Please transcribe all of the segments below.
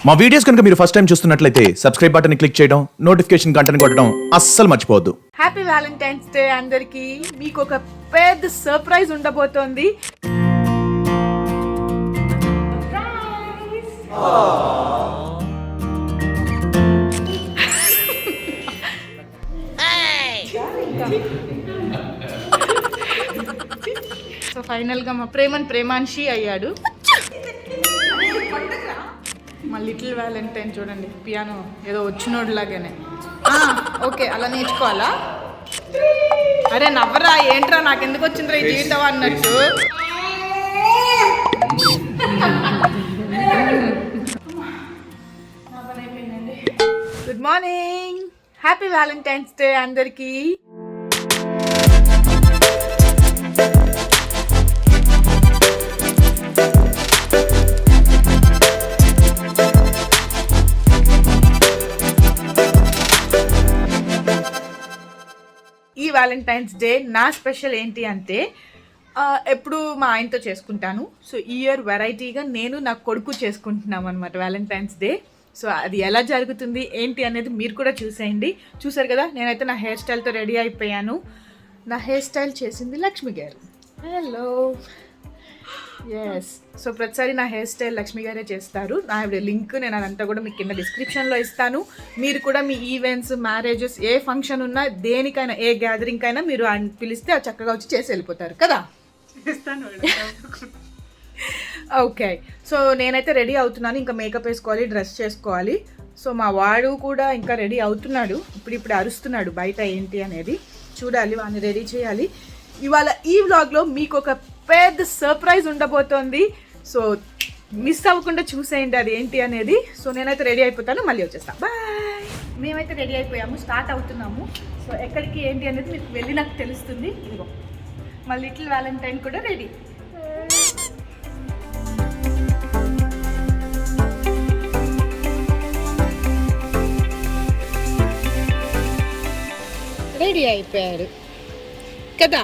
మా వీడియోస్ కనుక మీరు ఫస్ట్ టైం చూస్తున్నట్లయితే సబ్స్క్రైబ్ బటన్ క్లిక్ చేయడం, నోటిఫికేషన్ గంటను కొట్టడం అస్సలు మర్చిపోవద్దు. హ్యాపీ వ్యాలంటైన్స్ డే అందరికి. మీకు ఒక పెద్ద సర్ప్రైజ్ ఉండబోతోంది. సో ఫైనల్ గా మా ప్రేమాన్షి అయ్యాడు. మా లిటిల్ వ్యాలంటైన్ చూడండి, పియానో ఏదో వచ్చినోడు లాగానే. ఓకే, అలా నేర్చుకోవాలా? అరే నవ్వరా, ఏంట్రా నాకు ఎందుకు వచ్చిందిరా ఈ జీవితం అన్నట్టు. Good morning, happy Valentine's day అందరికీ. ఈ వ్యాలంటైన్స్ డే నా స్పెషల్ ఏంటి అంటే, ఎప్పుడు మా ఆయనతో చేసుకుంటాను. సో ఈ ఇయర్ వెరైటీగా నేను నా కొడుకు చేసుకుంటున్నాం అనమాట వ్యాలంటైన్స్ డే. సో అది ఎలా జరుగుతుంది ఏంటి అనేది మీరు కూడా చూసేయండి. చూసారు కదా, నేనైతే నా హెయిర్ స్టైల్తో రెడీ అయిపోయాను. నా హెయిర్ స్టైల్ చేసింది లక్ష్మి గారు. Hello, yes. సో ప్రతిసారి నా హెయిర్ స్టైల్ లక్ష్మి గారే చేస్తారు. నా లింక్ నేను అదంతా కూడా మీకు కింద డిస్క్రిప్షన్లో ఇస్తాను. మీరు కూడా మీ ఈవెంట్స్, మ్యారేజెస్, ఏ ఫంక్షన్ ఉన్నా, దేనికైనా, ఏ గ్యాదరింగ్ అయినా మీరు పిలిస్తే అది చక్కగా వచ్చి చేసి వెళ్ళిపోతారు కదా. ఓకే, సో నేనైతే రెడీ అవుతున్నాను. ఇంకా మేకప్ వేసుకోవాలి, డ్రెస్ చేసుకోవాలి. సో మా వాడు కూడా ఇంకా రెడీ అవుతున్నాడు. ఇప్పుడు అరుస్తున్నాడు బయట ఏంటి అనేది చూడాలి, వాడిని రెడీ చేయాలి. ఇవాళ ఈ వ్లాగ్లో మీకు ఒక పెద్ద సర్ప్రైజ్ ఉండబోతోంది. సో మిస్ అవ్వకుండా చూసేయండి అది ఏంటి అనేది. సో నేనైతే రెడీ అయిపోతాను, మళ్ళీ వచ్చేస్తాను. బాయ్. మేమైతే రెడీ అయిపోయాము, స్టార్ట్ అవుతున్నాము. సో ఎక్కడికి ఏంటి అనేది మీకు వెళ్ళి నాకు తెలుస్తుంది. ఇదిగో మా లిటిల్ వ్యాలంటైన్ కూడా రెడీ. రెడీ అయిపోయారు కదా.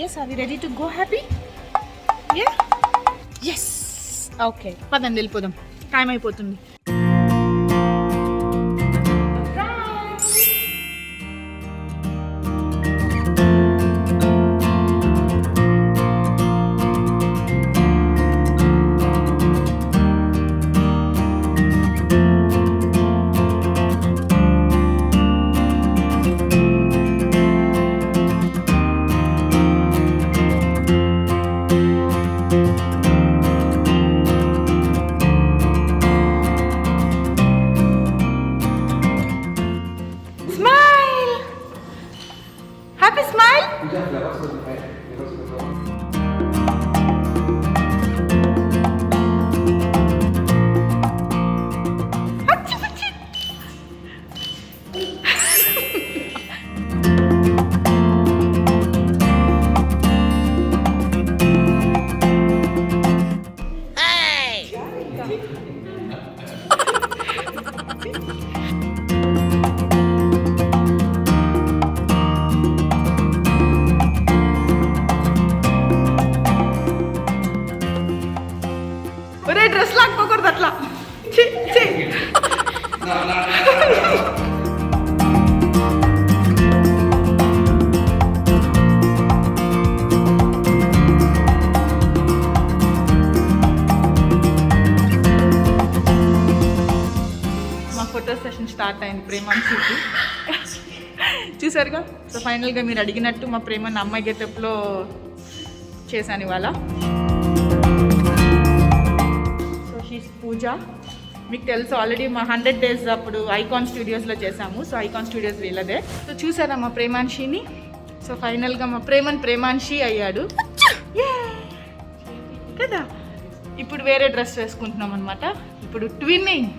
Yes, are we ready to go happy? Yeah, yes. Okay, పదండి వెళ్ళిపోదాం, టైం అయిపోతుంది. ఒరే, డ్రెస్ లాక్కోకూడదు అట్లా. మా ఫోటో సెషన్ స్టార్ట్ అయింది ప్రేమాన్షికి. చూసారుగా. సో ఫైనల్గా మీరు అడిగినట్టు మా ప్రేమని అమ్మాయి గెటప్లో చేశాను ఇవాళ. సో షీస్ పూజ. మీకు తెలుసు ఆల్రెడీ మా 100 days అప్పుడు ఐకాన్ స్టూడియోస్లో చేసాము. సో ఐకాన్ స్టూడియోస్ వీళ్ళదే. సో చూసారా మా ప్రేమాన్షిని. సో ఫైనల్గా మా ప్రేమాన్షి అయ్యాడు కదా. ఇప్పుడు వేరే డ్రెస్ వేసుకుంటున్నాం అనమాట. ఇప్పుడు twinning,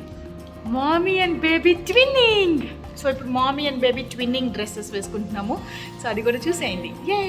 mommy and baby twinning. So ఇప్పుడు mommy and baby twinning dresses వేసుకుంటున్నాము. సో అది కూడా చూసేయండి. యే.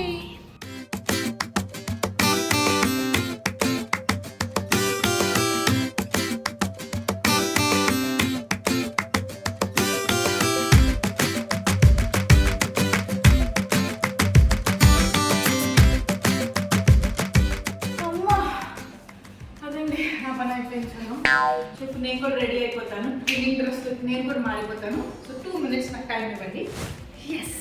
ఇప్పుడు నేను కూడా రెడీ అయిపోతాను. ట్విన్నింగ్ డ్రెస్ నేను కూడా మారిపోతాను. సో 2 minutes నాకు టైం ఇవ్వండి. ఎస్,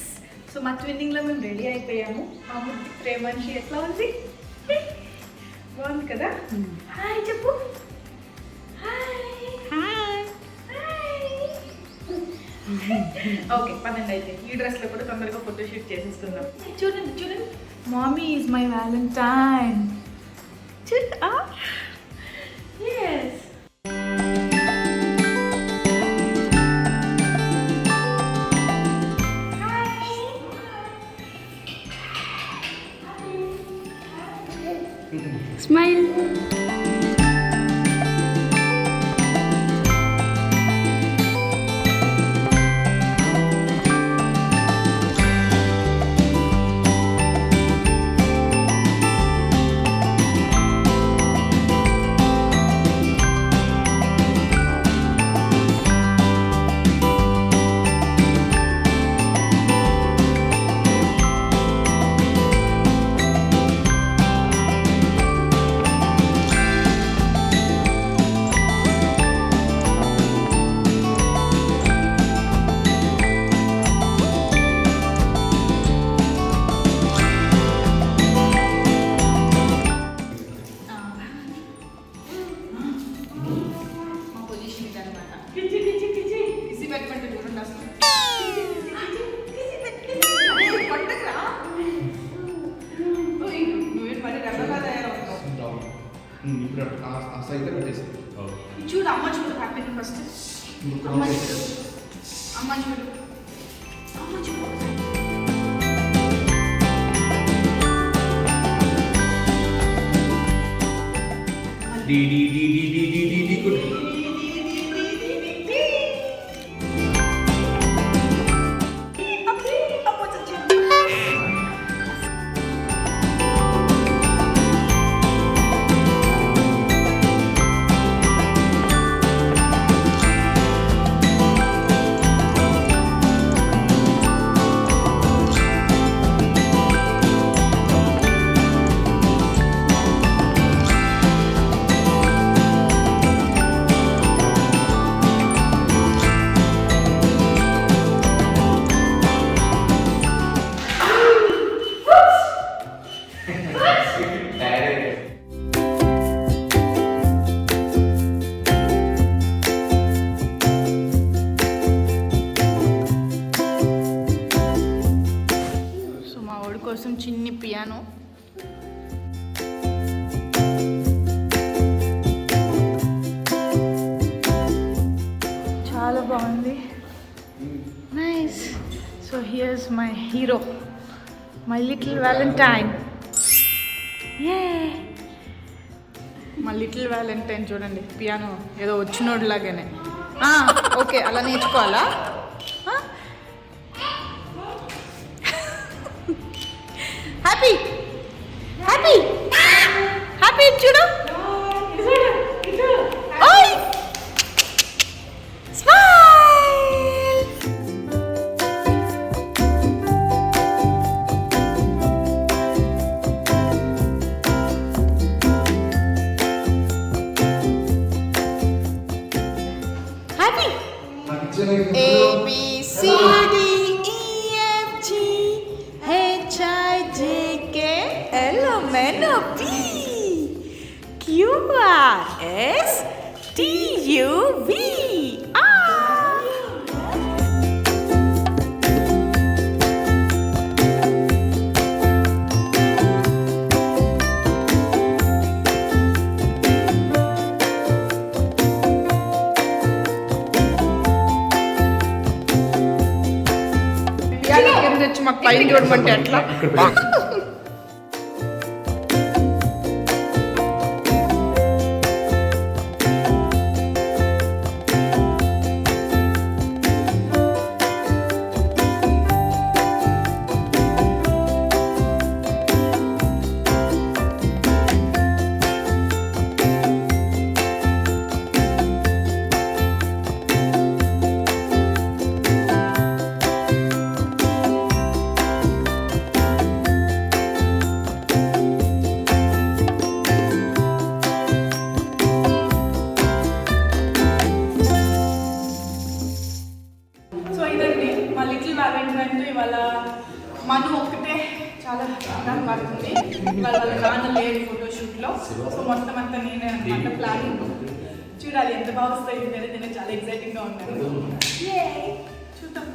సో మా ట్విన్నింగ్లో మేము రెడీ అయిపోయాము. మా ముద్దు ప్రేమనిషి ఎట్లా ఉంది? బాగుంది కదా? హాయ్ చెప్పు. ఓకే, 12 అయితే ఈ డ్రెస్లో కూడా తొందరగా ఫోటోషూట్ చేసేస్తున్నాం. చూడండి చూడండి, mommy is my valentine. Yes. Smile. చూడు అమ్మ చూడు, హ్యాపీ ఫస్ట్ అమ్మ చూడు, అమ్మ చూడు, అమ్మ చూడు. కోసం చిన్ని పియానో. చాలా బాగుంది, nice. So here's my hero, my little valentine. మా లిటిల్ వ్యాలంటైన్ చూడండి, పియానో ఏదో వచ్చినోడు లాగానే. ఓకే, అలా నేర్చుకోవాలా? హ్యాపీ హ్యాపీ హ్యాపీ చూడు. Happy ABCD QRSTUV. మాకు పైన చూడమంటే ఎట్లా? చిన్నగా పడుతుంది. వాళ్ళ నాన్న లేని ఫోటోషూట్లో. సో మొత్తం అంతా నేనే అనమాట ప్లానింగ్. చూడాలి ఎంత బాగా వస్తాయి అనేది నేను చాలా ఎక్సైటింగ్గా ఉన్నాను. చూద్దాం.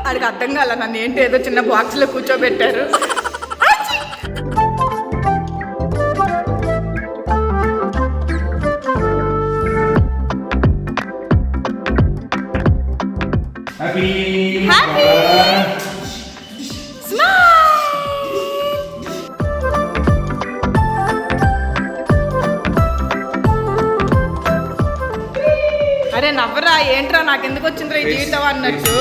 వాడికి అర్థం కాల నన్ను ఏంటి ఏదో చిన్న బాక్స్లో కూర్చోబెట్టారు. అరే నవ్వరా, ఏంట్రా నాకెందుకు వచ్చిందిరా ఈ జీవితం అన్నట్టు.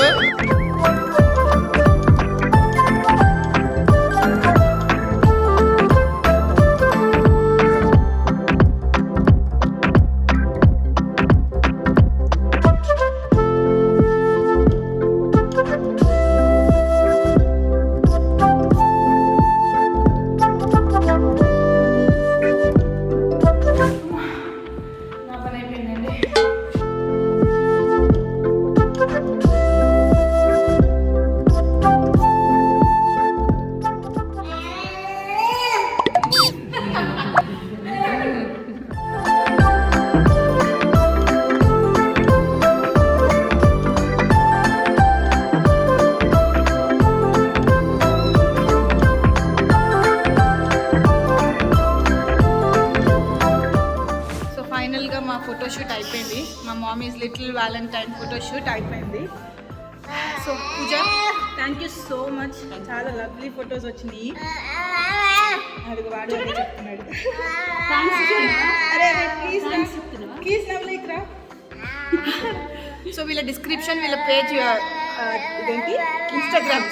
మా ఫోటోషూట్ అయిపోయింది. మా మామీస్ లిటిల్ వ్యాలంటైన్ ఫోటోషూట్ అయిపోయింది. So Pooja, thank you so much. చాలా లవ్లీ ఫొటోస్ వచ్చినాయి. అడుగు వాడు అదే చెప్తున్నాడు. ప్లీజ్ నవ్వులేకరా. సో వీళ్ళ డిస్క్రిప్షన్, వీళ్ళ పేజ్ ఇదేంటి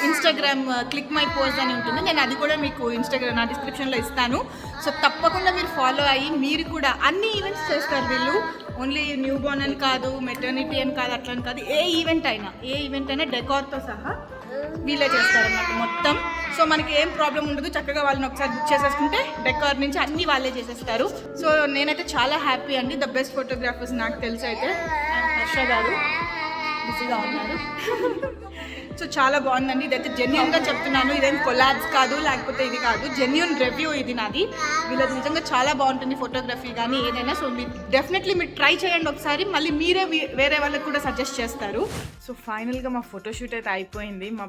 ఇన్స్టాగ్రామ్ క్లిక్ మై పోస్ట్ అని ఉంటుంది. నేను అది కూడా మీకు ఇన్స్టాగ్రామ్ నా డిస్క్రిప్షన్లో ఇస్తాను. సో తప్పకుండా మీరు ఫాలో అయ్యి మీరు కూడా అన్ని ఈవెంట్స్ చేస్తారు వీళ్ళు. ఓన్లీ న్యూ బోర్న్ అని కాదు, మెటర్నిటీ అని కాదు, అట్లా అని కాదు. ఏ ఈవెంట్ అయినా డెకార్తో సహా వీళ్ళే చేస్తారన్నమాట మొత్తం. సో మనకి ఏం ప్రాబ్లం ఉండదు. చక్కగా వాళ్ళని ఒకసారి బుక్ చేసేసుకుంటే డెకార్ నుంచి అన్నీ వాళ్ళే చేసేస్తారు. సో నేనైతే చాలా హ్యాపీ అండి. ద బెస్ట్ ఫోటోగ్రాఫర్స్ నాకు తెలిసి అయితే హర్ష గారు బిజీగా ఉన్నారు. సో చాలా బాగుందండి. ఇదైతే జెన్యున్గా చెప్తున్నాను. ఇదేం కొలాబ్స్ కాదు, లేకపోతే ఇది కాదు, జెన్యున్ రివ్యూ ఇది నాది. వీళ్ళది నిజంగా చాలా బాగుంటుంది ఫోటోగ్రఫీ కానీ ఏదైనా. సో మీరు డెఫినెట్లీ మీరు ట్రై చేయండి ఒకసారి, మళ్ళీ మీరే వేరే వాళ్ళకి కూడా సజెస్ట్ చేస్తారు. సో ఫైనల్గా మా ఫోటోషూట్ అయితే అయిపోయింది. మా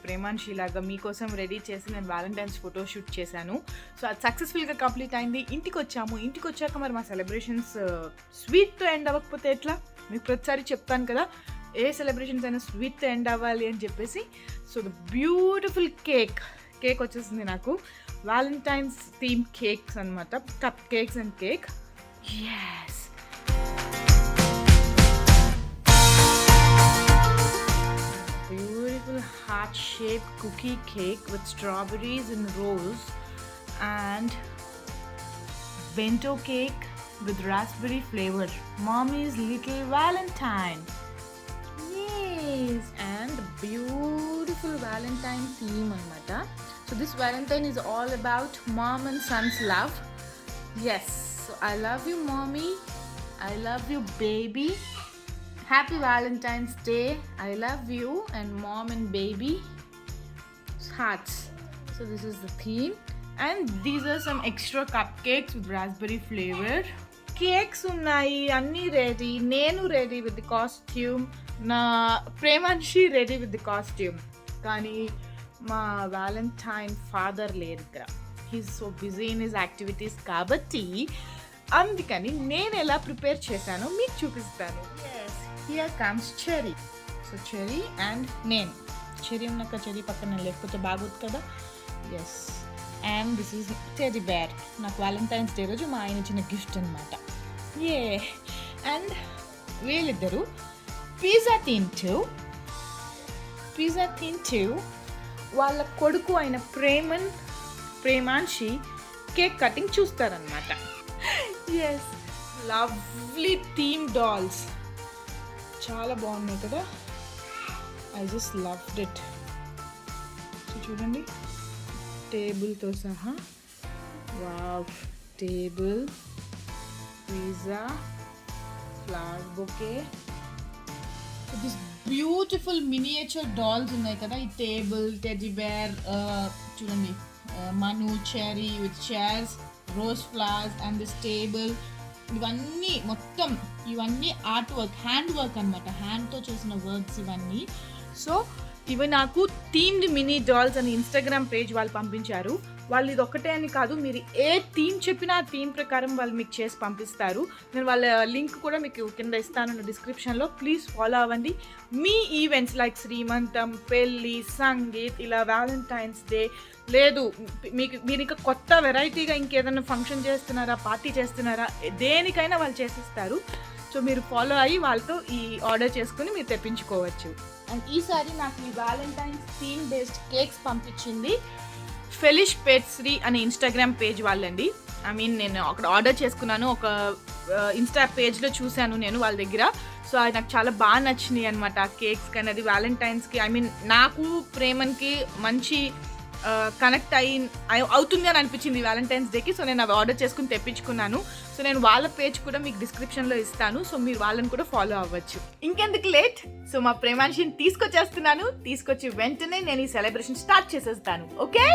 ప్రేమాన్షి లాగా మీకోసం రెడీ చేసి నేను వ్యాలంటైన్స్ ఫోటోషూట్ చేశాను. సో అది సక్సెస్ఫుల్గా కంప్లీట్ అయింది. ఇంటికి వచ్చాక మరి మా సెలబ్రేషన్స్ స్వీట్తో ఎండ్ అవ్వకపోతే ఎట్లా? మీకు ప్రతిసారి చెప్తాను కదా, ఏ సెలబ్రేషన్స్ అయినా స్వీట్తో ఎండ్ అవ్వాలి అని చెప్పేసి. సో ద బ్యూటిఫుల్ కేక్ వచ్చేసింది నాకు. వ్యాలంటైన్స్ థీమ్ కేక్స్ అనమాట, cup cakes and cake. Yes, beautiful heart shape cookie cake with strawberries and rolls and bento cake with raspberry flavor. Mommy's little valentine. Yes, and beautiful valentine theme anamata. So this valentine is all about mom and son's love. Yes, so I love you mommy, I love you baby, happy Valentine's Day, I love you, and mom and baby hearts. So this is the theme. And these are some extra cupcakes with raspberry flavor. Cakes ఉన్నాయి, అన్నీ ready. నేను ready with the costume, నా Premanshi ready with the costume. కానీ మా valentine father లేరు ఇక్కడ. He's so busy in his activities కాబట్టి అందుకని నేను ఎలా ప్రిపేర్ చేశానో మీకు చూపిస్తాను. Yes, here comes Cherry. So Cherry and నేను. చెరీ ఉన్నాక చెరీ పక్కన లేకపోతే బాగోదు కదా. Yes, and this is teddy bear. నాకు వ్యాలంటైన్స్ డే రోజు మా ఆయన ఇచ్చిన గిఫ్ట్ అనమాట. ఏ అండ్ వీళ్ళిద్దరూ పిజ్జా తింటూ వాళ్ళ కొడుకు అయిన ప్రేమాన్షి కేక్ కటింగ్ చూస్తారనమాట. ఎస్, లవ్లీ థీమ్ డాల్స్ చాలా బాగున్నాయి కదా. I just loved it. చూడండి, టేబుల్తో సహా. Wow, table, pizza, flower bouquet, this beautiful miniature dolls ఉన్నాయి కదా, ఈ టేబుల్, టెడ్డీ బేర్, చూడండి Manu, cherry with chairs, rose flowers and this table. ఇవన్నీ మొత్తం ఇవన్నీ ఆర్ట్ వర్క్, హ్యాండ్ వర్క్ అనమాట, హ్యాండ్తో చేసిన వర్క్స్ ఇవన్నీ. సో ఇవి నాకు థీమ్డ్ మినీ డాల్స్ అని ఇన్స్టాగ్రామ్ పేజ్ వాళ్ళు పంపించారు. వాళ్ళు ఇది ఒక్కటే అని కాదు, మీరు ఏ థీమ్ చెప్పినా ఆ థీమ్ ప్రకారం వాళ్ళు మీకు చేసి పంపిస్తారు. నేను వాళ్ళ లింక్ కూడా మీకు కింద ఇస్తాను డిస్క్రిప్షన్లో. ప్లీజ్ ఫాలో అవ్వండి. మీ ఈవెంట్స్ లైక్ శ్రీమంతం, పెళ్ళి, సంగీత్, ఇలా వ్యాలంటైన్స్ డే, లేదు మీరు ఇంకా కొత్త వెరైటీగా ఇంకేదైనా ఫంక్షన్ చేస్తున్నారా, పార్టీ చేస్తున్నారా, దేనికైనా వాళ్ళు చేసిస్తారు. సో మీరు ఫాలో అయ్యి వాళ్ళతో ఈ ఆర్డర్ చేసుకుని మీరు తెప్పించుకోవచ్చు. అండ్ ఈసారి నాకు ఈ వ్యాలంటైన్స్ థీమ్ బేస్డ్ కేక్స్ పంపించింది ఫెలిష్ పేస్ట్రీ అనే ఇన్స్టాగ్రామ్ పేజ్ వాళ్ళండి. నేను అక్కడ ఆర్డర్ చేసుకున్నాను, ఒక ఇన్స్టా పేజ్లో చూశాను నేను వాళ్ళ దగ్గర. సో అది నాకు చాలా బాగా నచ్చినాయి అనమాట ఆ కేక్స్. కానీ అది వ్యాలంటైన్స్కి నాకు ప్రేమకి మంచి కనెక్ట్ అవుతుంది అని అనిపించింది వ్యాలంటైన్స్ డేకి. సో నేను అవి ఆర్డర్ చేసుకుని తెప్పించుకున్నాను. సో నేను వాళ్ళ పేజ్ కూడా మీకు డిస్క్రిప్షన్లో ఇస్తాను. సో మీరు వాళ్ళని కూడా ఫాలో అవ్వచ్చు. ఇంకెందుకు లేట్, సో మా ప్రేమాన్షిని తీసుకొచ్చి వెంటనే నేను ఈ సెలబ్రేషన్ స్టార్ట్ చేసేస్తాను. ఓకే,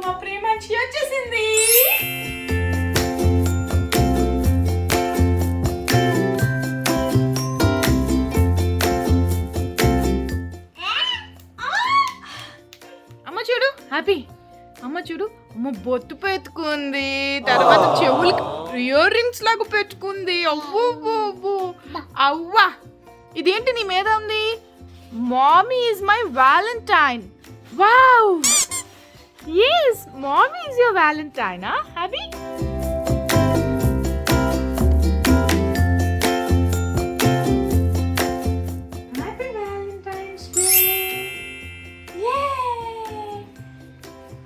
మా ప్రేమాన్షి వచ్చేసింది. హ్యాపీ అమ్మ చూడు, అమ్మ బొట్టు పెట్టుకుంది, తర్వాత చెవులకి ఇయర్ రింగ్స్ లాగా పెట్టుకుంది. అవ్వా ఇదేంటి నీ మీద ఉంది? Mommy is my valentine. Wow, yes, mommy is your valentine, huh? Happy? Happy Valentine's Day! Yay!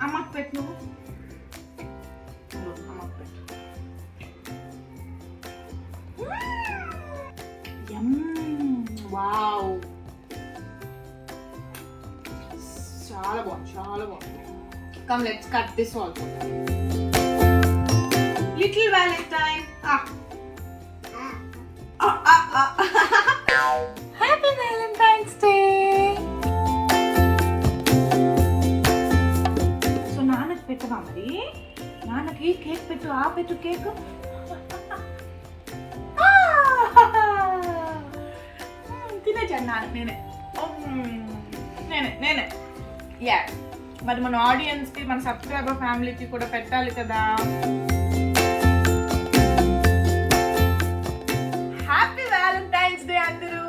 Amma petnu. Amma petnu. Yum! Wow! Chala bagundi. Come, let's cut this also. Little Valentine. Happy Valentine's Day. So, Nanak petava mari. Nanaki cake pettu. Pettu cake. Tinecha Nanak nene. Yeah. మరి మన ఆడియన్స్కి, మన subscriber ఫ్యామిలీకి కూడా పెట్టాలి కదా. Happy Valentine's day అందరూ.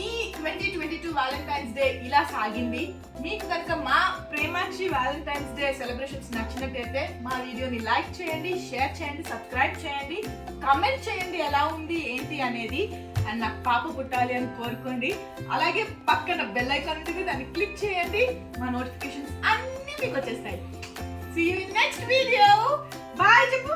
ఈ 2022 వ్యాలంటైన్స్ డే ఇలా సాగింది. మీకు కనుక మా ప్రేమాక్షి వ్యాలంటైన్స్ డే సెలబ్రేషన్స్ నచ్చినట్టయితే మా వీడియోని లైక్ చేయండి, షేర్ చేయండి, సబ్స్క్రైబ్ చేయండి, కామెంట్ చేయండి ఎలా ఉంది ఏంటి అనేది. అండ్ నాకు పాప పుట్టాలి అని కోరుకోండి. అలాగే పక్కన బెల్ ఐకాన్ ఉంటుంది, దాన్ని క్లిక్ చేయండి. మా నోటిఫికేషన్స్ అన్నీ మీకు వచ్చేస్తాయి. See you in next video. Bye చెప్పు.